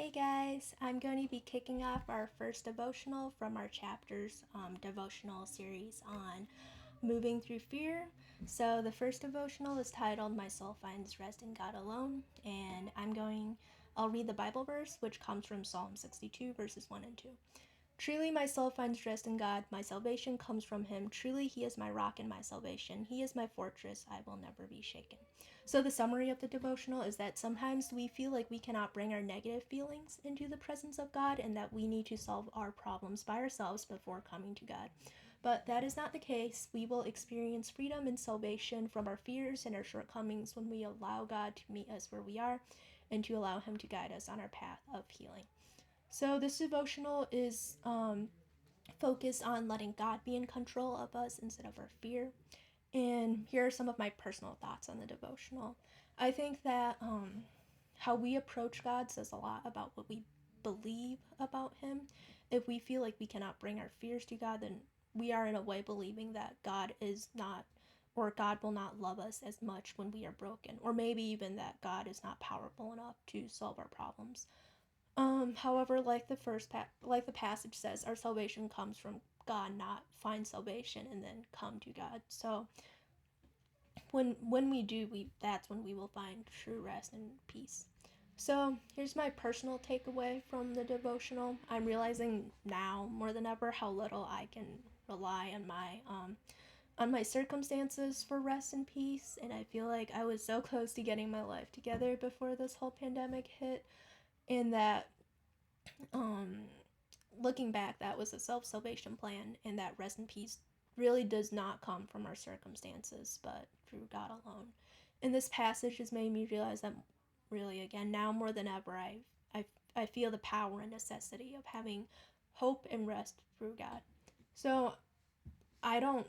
Hey guys, I'm going to be kicking off our first devotional from our chapters devotional series on moving through fear. So the first devotional is titled My Soul Finds Rest in God Alone, and I'll read the Bible verse, which comes from Psalm 62 verses 1 and 2. Truly my soul finds rest in God, my salvation comes from him. Truly he is my rock and my salvation. He is my fortress, I will never be shaken. So the summary of the devotional is that sometimes we feel like we cannot bring our negative feelings into the presence of God and that we need to solve our problems by ourselves before coming to God. But that is not the case. We will experience freedom and salvation from our fears and our shortcomings when we allow God to meet us where we are and to allow him to guide us on our path of healing. So this devotional is focused on letting God be in control of us instead of our fear. And here are some of my personal thoughts on the devotional. I think that how we approach God says a lot about what we believe about him. If we feel like we cannot bring our fears to God, then we are in a way believing that God is not, or God will not love us as much when we are broken, or maybe even that God is not powerful enough to solve our problems. However, like the passage says, our salvation comes from God, not find salvation and then come to God. So when we do, that's when we will find true rest and peace. So here's my personal takeaway from the devotional. I'm realizing now more than ever how little I can rely on my circumstances for rest and peace, and I feel like I was so close to getting my life together before this whole pandemic hit, and that um looking back, that was a self-salvation plan, and that rest and peace really does not come from our circumstances but through God alone. And this passage has made me realize that really, again, now more than ever, I feel the power and necessity of having hope and rest through God. So I don't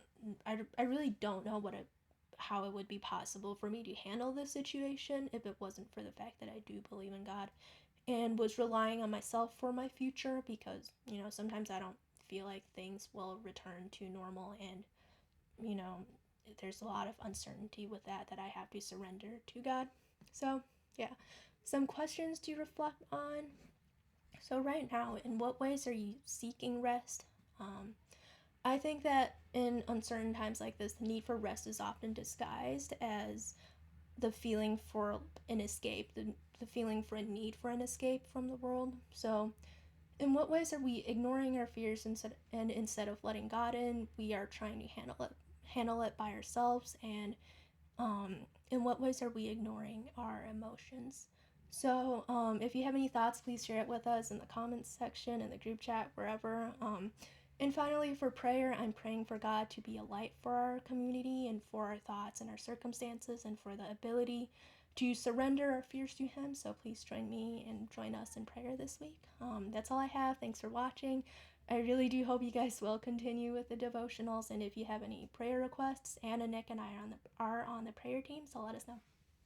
I really don't know how it would be possible for me to handle this situation if it wasn't for the fact that I do believe in God and was relying on myself for my future, because sometimes I don't feel like things will return to normal, and there's a lot of uncertainty with that I have to surrender to God. So yeah, some questions to reflect on. So right now, in what ways are you seeking rest? I think that in uncertain times like this, the need for rest is often disguised as the feeling for an escape, the feeling for a need for an escape from the world. So in what ways are we ignoring our fears instead of letting God in, we are trying to handle it by ourselves? And in what ways are we ignoring our emotions? So if you have any thoughts, please share it with us in the comments section, in the group chat, wherever. And finally, for prayer, I'm praying for God to be a light for our community and for our thoughts and our circumstances, and for the ability to surrender our fears to him. So please join me and join us in prayer this week. That's all I have. Thanks for watching. I really do hope you guys will continue with the devotionals, and if you have any prayer requests, Anna, Nick, and I are on the prayer team, so let us know.